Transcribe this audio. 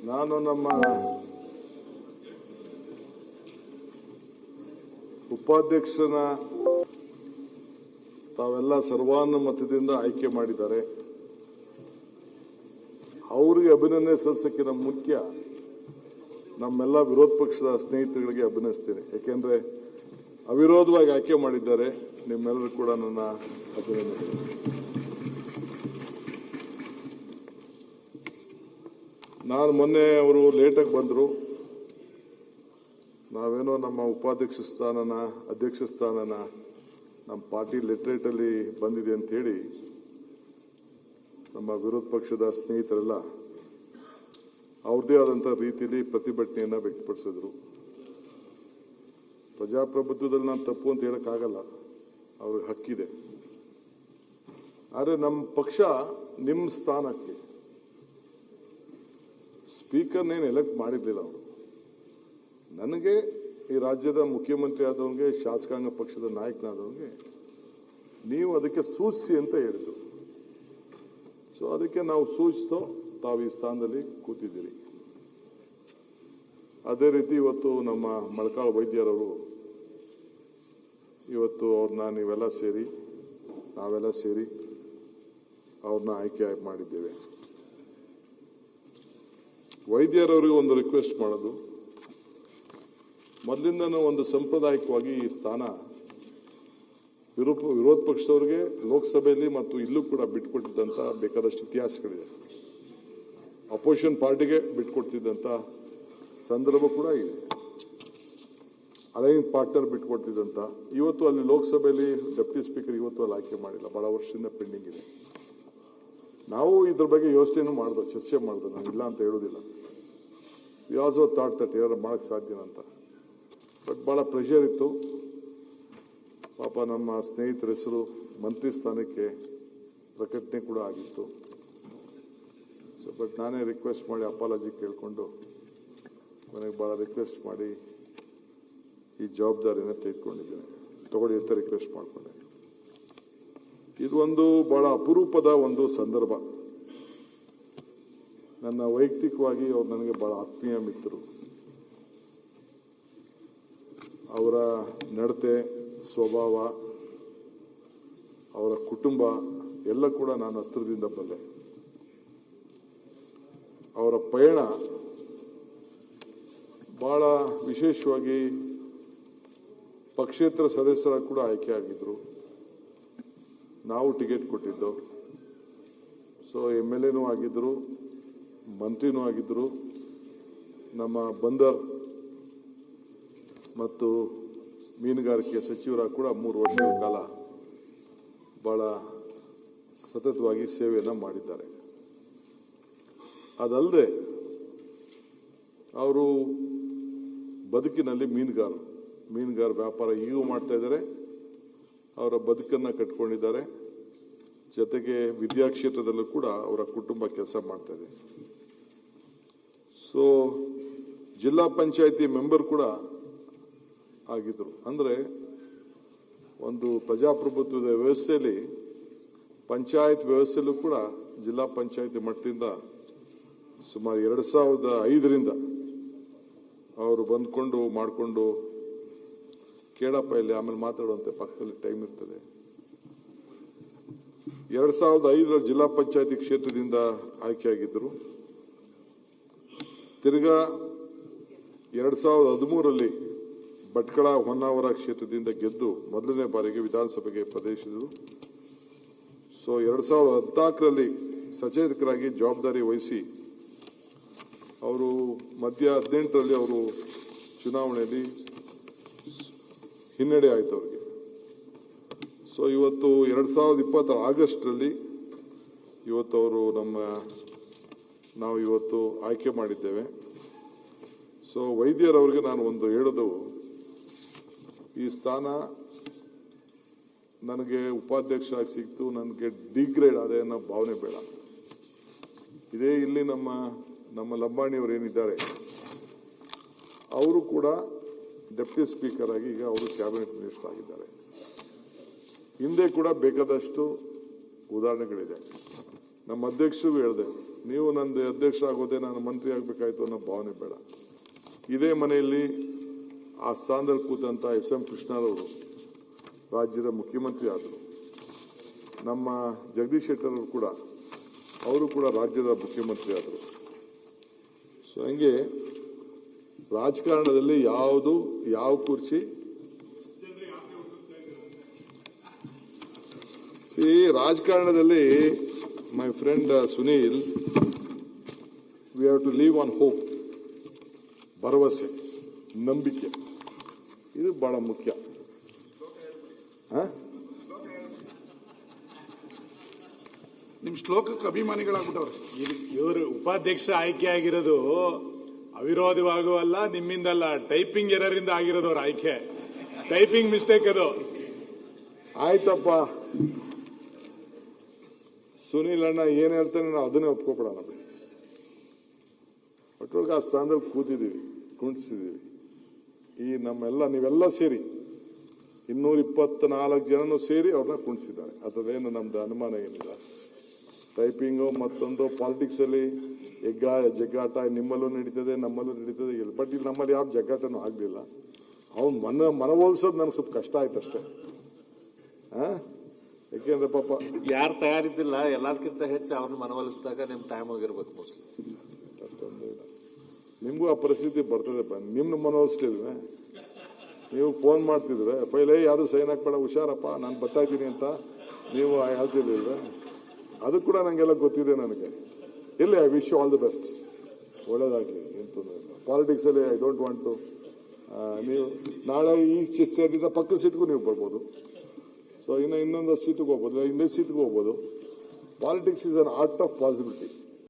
ನಾನು ನಮ್ಮ ಉಪಾಧ್ಯಕ್ಷನ ತಾವೆಲ್ಲ ಸರ್ವಾನುಮತದಿಂದ ಆಯ್ಕೆ ಮಾಡಿದ್ದಾರೆ. ಅವರಿಗೆ ಅಭಿನಂದನೆ ಸಲ್ಲಿಸೋಕ್ಕಿಂತ ಮುಖ್ಯ ನಮ್ಮೆಲ್ಲ ವಿರೋಧ ಪಕ್ಷದ ಸ್ನೇಹಿತರುಗಳಿಗೆ ಅಭಿನಂದಿಸ್ತೇನೆ. ಯಾಕೆಂದ್ರೆ ಅವಿರೋಧವಾಗಿ ಆಯ್ಕೆ ಮಾಡಿದ್ದಾರೆ. ನಿಮ್ಮೆಲ್ಲರೂ ಕೂಡ ನನ್ನ ಅಭಿನಂದನೆ. ನಾನು ಮೊನ್ನೆ ಅವರು ಲೇಟಾಗಿ ಬಂದರು. ನಾವೇನೋ ನಮ್ಮ ಉಪಾಧ್ಯಕ್ಷ ಸ್ಥಾನನ ಅಧ್ಯಕ್ಷ ಸ್ಥಾನನ ನಮ್ಮ ಪಾರ್ಟಿ ಲೆಟ್ರೇಟಲ್ಲಿ ಬಂದಿದೆ ಅಂತ ಹೇಳಿ ನಮ್ಮ ವಿರೋಧ ಪಕ್ಷದ ಸ್ನೇಹಿತರೆಲ್ಲ ಅವ್ರದೇ ಆದಂಥ ರೀತಿಯಲ್ಲಿ ಪ್ರತಿಭಟನೆಯನ್ನು ವ್ಯಕ್ತಪಡಿಸಿದ್ರು. ಪ್ರಜಾಪ್ರಭುತ್ವದಲ್ಲಿ ನಾನು ತಪ್ಪು ಅಂತ ಹೇಳೋಕ್ಕಾಗಲ್ಲ, ಅವ್ರಿಗೆ ಹಕ್ಕಿದೆ. ಆದರೆ ನಮ್ಮ ಪಕ್ಷ ನಿಮ್ಮ ಸ್ಥಾನಕ್ಕೆ ಸ್ಪೀಕರ್ನೇನು ಎಲೆಕ್ಟ್ ಮಾಡಿರಲಿಲ್ಲ. ಅವರು ನನಗೆ ಈ ರಾಜ್ಯದ ಮುಖ್ಯಮಂತ್ರಿ ಆದವನಿಗೆ, ಶಾಸಕಾಂಗ ಪಕ್ಷದ ನಾಯಕನಾದವನಿಗೆ ನೀವು ಅದಕ್ಕೆ ಸೂಚಿಸಿ ಅಂತ ಹೇಳಿದ್ರು. ಸೊ ಅದಕ್ಕೆ ನಾವು ಸೂಚಿಸ್ತೋ ತಾವು ಈ ಸ್ಥಾನದಲ್ಲಿ ಕೂತಿದ್ದೀರಿ. ಅದೇ ರೀತಿ ಇವತ್ತು ನಮ್ಮ ಮೊಳಕಾಲ್ ವೈದ್ಯರವರು ಇವತ್ತು ನಾವೆಲ್ಲ ಸೇರಿ ಅವ್ರನ್ನ ಆಯ್ಕೆ ಮಾಡಿದ್ದೇವೆ. ವೈದ್ಯರವರಿಗೆ ಒಂದು ರಿಕ್ವೆಸ್ಟ್ ಮಾಡೋದು, ಮೊದಲಿಂದನೂ ಒಂದು ಸಾಂಪ್ರದಾಯಿಕವಾಗಿ ಈ ಸ್ಥಾನ ವಿರೋಧ ಪಕ್ಷದವರಿಗೆ ಲೋಕಸಭೆಯಲ್ಲಿ ಮತ್ತು ಇಲ್ಲೂ ಕೂಡ ಬಿಟ್ಕೊಟ್ಟಿದ್ದಂಥ ಬೇಕಾದಷ್ಟು ಇತಿಹಾಸಗಳಿದೆ. ಅಪೋಸಿಷನ್ ಪಾರ್ಟಿಗೆ ಬಿಟ್ಕೊಡ್ತಿದ್ದಂಥ ಸಂದರ್ಭ ಕೂಡ ಇದೆ. ಅಲೈನ್ ಪಾರ್ಟ್ನರ್ ಬಿಟ್ಕೊಡ್ತಿದ್ದಂಥ, ಇವತ್ತು ಅಲ್ಲಿ ಲೋಕಸಭೆಯಲ್ಲಿ ಡೆಪ್ಟಿ ಸ್ಪೀಕರ್ ಇವತ್ತು ಅಲ್ಲಿ ಆಯ್ಕೆ ಮಾಡಿಲ್ಲ, ಬಹಳ ವರ್ಷದಿಂದ ಪೆಂಡಿಂಗ್ ಇದೆ. ನಾವು ಇದ್ರ ಬಗ್ಗೆ ಯೋಚನೆ ಮಾಡಿದ್ವು, ಚರ್ಚೆ ಮಾಡಿದ್ವು. ನಾವು ಇಲ್ಲ ಅಂತ ಹೇಳೋದಿಲ್ಲ. ವಿ ಆಲ್ಸೋ ಥಾಟ್ ದಟ್ ಏನಾರು ಮಾಡೋಕ್ಕೆ ಸಾಧ್ಯನ ಅಂತ. ಬಟ್ ಭಾಳ ಪ್ರೆಷರ್ ಇತ್ತು. ಪಾಪ ನಮ್ಮ ಸ್ನೇಹಿತರ ಹೆಸರು ಮಂತ್ರಿ ಸ್ಥಾನಕ್ಕೆ ಪ್ರಕಟಣೆ ಕೂಡ ಆಗಿತ್ತು. ಸೊ ಬಟ್ ನಾನೇ ರಿಕ್ವೆಸ್ಟ್ ಮಾಡಿ ಅಪಾಲಜಿ ಕೇಳಿಕೊಂಡು ನನಗೆ ಭಾಳ ರಿಕ್ವೆಸ್ಟ್ ಮಾಡಿ ಈ ಜವಾಬ್ದಾರಿನ ತೆಗೆದುಕೊಂಡಿದ್ದೇನೆ. ತಗೊಳ್ಳಿ ಅಂತ ರಿಕ್ವೆಸ್ಟ್ ಮಾಡಿಕೊಂಡೆ. ಇದು ಒಂದು ಬಹಳ ಅಪರೂಪದ ಒಂದು ಸಂದರ್ಭ. ನನ್ನ ವೈಯಕ್ತಿಕವಾಗಿ ಅವ್ರು ನನಗೆ ಬಹಳ ಆತ್ಮೀಯ ಮಿತ್ರರು. ಅವರ ನಡತೆ, ಸ್ವಭಾವ, ಅವರ ಕುಟುಂಬ ಎಲ್ಲ ಕೂಡ ನಾನು ಹತ್ತಿರದಿಂದ ಬಲ್ಲೆ. ಅವರ ಪಯಣ ಬಹಳ ವಿಶೇಷವಾಗಿ ಪಕ್ಷೇತರ ಸದಸ್ಯರ ಕೂಡ ಆಯ್ಕೆ ಆಗಿದ್ರು. ನಾವು ಟಿಕೆಟ್ ಕೊಟ್ಟಿದ್ದು. ಸೊ MLA ಆಗಿದ್ದರು, ಮಂತ್ರಿನೂ ಆಗಿದ್ದರು. ನಮ್ಮ ಬಂದರ್ ಮತ್ತು ಮೀನುಗಾರಿಕೆ ಸಚಿವರ ಕೂಡ 3 ವರ್ಷಗಳ ಕಾಲ ಬಹಳ ಸತತವಾಗಿ ಸೇವೆಯನ್ನು ಮಾಡಿದ್ದಾರೆ. ಅದಲ್ಲದೆ ಅವರು ಬದುಕಿನಲ್ಲಿ ಮೀನುಗಾರ ವ್ಯಾಪಾರ ಈಗೂ ಮಾಡ್ತಾ ಇದ್ದಾರೆ. ಅವರ ಬದುಕನ್ನು ಕಟ್ಕೊಂಡಿದ್ದಾರೆ. ಜೊತೆಗೆ ವಿದ್ಯಾಕ್ಷೇತ್ರದಲ್ಲೂ ಕೂಡ ಅವರ ಕುಟುಂಬ ಕೆಲಸ ಮಾಡ್ತಾ ಇದೆ. ಸೊ ಜಿಲ್ಲಾ ಪಂಚಾಯತಿ ಮೆಂಬರ್ ಕೂಡ ಆಗಿದ್ರು. ಅಂದರೆ ಒಂದು ಪ್ರಜಾಪ್ರಭುತ್ವದ ವ್ಯವಸ್ಥೆಯಲ್ಲಿ ಪಂಚಾಯತ್ ವ್ಯವಸ್ಥೆಯಲ್ಲೂ ಕೂಡ ಜಿಲ್ಲಾ ಪಂಚಾಯತಿ ಮಟ್ಟದಿಂದ ಸುಮಾರು 2005ರಿಂದ ಅವರು ಬಂದ್ಕೊಂಡು ಮಾಡಿಕೊಂಡು, ಕೇಳಪ್ಪ ಇಲ್ಲಿ ಆಮೇಲೆ ಮಾತಾಡುವಂತೆ ಪಕ್ಕದಲ್ಲಿ ಟೈಮ್ ಇರ್ತದೆ. 2005 ಜಿಲ್ಲಾ ಪಂಚಾಯತಿ ಕ್ಷೇತ್ರದಿಂದ ಆಯ್ಕೆಯಾಗಿದ್ದರು. ತಿರ್ಗಾ 2013ರಲ್ಲಿ ಭಟ್ಕಳ ಹೊನ್ನಾವರ ಕ್ಷೇತ್ರದಿಂದ ಗೆದ್ದು ಮೊದಲನೇ ಬಾರಿಗೆ ವಿಧಾನಸಭೆಗೆ ಪ್ರವೇಶಿಸಿದರು. ಸೊ 2014ರಲ್ಲಿ ಸಚೇತಕರಾಗಿ ಜವಾಬ್ದಾರಿ ವಹಿಸಿ ಅವರು ಮಧ್ಯ 2018ರಲ್ಲಿ ಅವರು ಚುನಾವಣೆಯಲ್ಲಿ ಹಿನ್ನಡೆ ಆಯಿತು ಅವರಿಗೆ. ಸೊ ಇವತ್ತು 2020 ಆಗಸ್ಟ್ರಲ್ಲಿ ಇವತ್ತು ಅವರು ನಾವು ಇವತ್ತು ಆಯ್ಕೆ ಮಾಡಿದ್ದೇವೆ. ಸೊ ವೈದ್ಯರವರಿಗೆ ನಾನು ಒಂದು ಹೇಳೋದು, ಈ ಸ್ಥಾನ ನನಗೆ ಉಪಾಧ್ಯಕ್ಷ ಆಗಿ ಸಿಕ್ತು, ನನಗೆ ಡಿಗ್ರೇಡ್ ಆದ ಅನ್ನೋ ಭಾವನೆ ಬೇಡ. ಇದೇ ಇಲ್ಲಿ ನಮ್ಮ ಲಂಬಾಣಿಯವರು ಏನಿದ್ದಾರೆ ಅವರು ಕೂಡ ಡೆಪ್ಟಿ ಸ್ಪೀಕರ್ ಆಗಿ ಈಗ ಅವರು ಕ್ಯಾಬಿನೆಟ್ ಮಿನಿಸ್ಟರ್ ಆಗಿದ್ದಾರೆ. ಹಿಂದೆ ಕೂಡ ಬೇಕಾದಷ್ಟು ಉದಾಹರಣೆಗಳಿದೆ. ನಮ್ಮ ಅಧ್ಯಕ್ಷರಿಗೂ ಹೇಳಿದೆ, ನೀವು ನಂದು ಅಧ್ಯಕ್ಷ ಆಗೋದೇ ನಾನು ಮಂತ್ರಿ ಆಗಬೇಕಾಯ್ತು ಅನ್ನೋ ಭಾವನೆ ಬೇಡ. ಇದೇ ಮನೆಯಲ್ಲಿ ಆ ಸ್ಥಾನದಲ್ಲಿ ಕೂತಂತ SM ಕೃಷ್ಣರವರು ರಾಜ್ಯದ ಮುಖ್ಯಮಂತ್ರಿ ಆದರು. ನಮ್ಮ ಜಗದೀಶ್ ಶೆಟ್ಟರ್ ಅವರು ಕೂಡ ರಾಜ್ಯದ ಮುಖ್ಯಮಂತ್ರಿ ಆದರು. ಸೊ ಹಂಗೆ ರಾಜಕಾರಣದಲ್ಲಿ ಯಾವ ಕುರ್ಚಿ ರಾಜಕಾರಣದಲ್ಲಿ my friend Sunil, we have to live on hope. ಭರವಸೆ, ನಂಬಿಕೆ, ಇದು ಬಹಳ ಮುಖ್ಯ. ನಿಮ್ ಶ್ಲೋಕಕ್ಕೆ ಅಭಿಮಾನಿಗಳಾಗ್ಬಿಟ್ಟವ್ರೆ. ಇವರು ಉಪಾಧ್ಯಕ್ಷ ಆಯ್ಕೆ ಆಗಿರೋದು ಅವಿರೋಧವಾಗೂ ಅಲ್ಲ, ನಿಮ್ಮಿಂದಲ್ಲ, ಟೈಪಿಂಗ್ ಎರರ್ ಇಂದ ಆಗಿರೋದು ಅವ್ರ ಆಯ್ಕೆ. ಟೈಪಿಂಗ್ ಮಿಸ್ಟೇಕ್ ಅದು. ಆಯ್ತಪ್ಪ, ಸುನೀಲ್ ಅಣ್ಣ ಏನ್ ಹೇಳ್ತಾನೆ ನಾವು ಅದನ್ನೇ ಒಪ್ಕೊಬಿಡೋಣ. ಒಟ್ಟೊಳಗೆ ಆ ಸ್ಥಾನದಲ್ಲಿ ಕೂತಿದ್ದೀವಿ, ಕುಣಿಸಿದ್ದೀವಿ. ಈ ನೀವೆಲ್ಲ ಸೇರಿ 224 ಜನನು ಸೇರಿ ಅವ್ರನ್ನ ಕುಣಿಸಿದ್ದಾರೆ. ಅದರಲ್ಲೇನು ನಮ್ದು ಅನುಮಾನ ಏನಿಲ್ಲ. ಟೈಪಿಂಗು ಮತ್ತೊಂದು ಪಾಲಿಟಿಕ್ಸ್ ಅಲ್ಲಿ ಜಗ್ಗಾಟ ನಿಮ್ಮಲ್ಲೂ ನಡೀತದೆ, ನಮ್ಮಲ್ಲೂ ನಡೀತದೆ. ಬಟ್ ಇಲ್ಲಿ ನಮ್ಮಲ್ಲಿ ಯಾವ ಜಗ್ಗಾಟನೂ ಆಗ್ಲಿಲ್ಲ. ಅವ್ನು ಮನವೊಲಿಸೋದು ನನಗೆ ಸ್ವಲ್ಪ ಕಷ್ಟ ಆಯ್ತು ಅಷ್ಟೇ. ಯಾಕೆಂದ್ರೆ ಪಾಪ ಯಾರು ತಯಾರಿದ್ದಿಲ್ಲ, ಎಲ್ಲದಕ್ಕಿಂತ ಹೆಚ್ಚು ಅವ್ರನ್ನ ಮನವೊಲಿಸಿದಾಗ ನಿಮ್ ಟೈಮ್ ಆಗಿರ್ಬೇಕು ಮೋಸ್ಟ್ಲಿ. ನಿಮ್ಗೂ ಆ ಪರಿಸ್ಥಿತಿ ಬರ್ತದೆ. ನಿಮ್ನ ಮನವೊಲಿಸ್ಲಿಲ್ವೇ? ನೀವು ಫೋನ್ ಮಾಡ್ತಿದ್ರೆ ಫೈಲ್ ಯಾವ್ದು ಸೈನ್ ಹಾಕ್ಬೇಡ, ಹುಷಾರಪ್ಪ ನಾನು ಬರ್ತಾ ಇದ್ದೀನಿ ಅಂತ ನೀವು ಹೇಳ್ತಿರ್ಲಿಲ್ವೇ? ಅದು ಕೂಡ ನಂಗೆಲ್ಲ ಗೊತ್ತಿದೆ. ನನಗೆ ಎಲ್ಲಿ I wish you all the best, ಒಳ್ಳೇದಾಗಲಿ. ಎಂತ ಪಾಲಿಟಿಕ್ಸ್ ಅಲ್ಲಿ ಐ ಡೋಂಟ್ ವಾಂಟ್ ಟು. ನೀವು ನಾಳೆ ಈ ಸೇರಿದ ಪಕ್ಕದ ಸೀಟ್ಗೂ ನೀವು ಬರ್ಬೋದು. ಸೊ ಇನ್ನೊಂದು ಸೀಟಿಗೆ ಹೋಗ್ಬೋದು, ಹಿಂದೆ ಸೀಟ್ಗೆ ಹೋಗ್ಬೋದು. Politics is an art of possibility.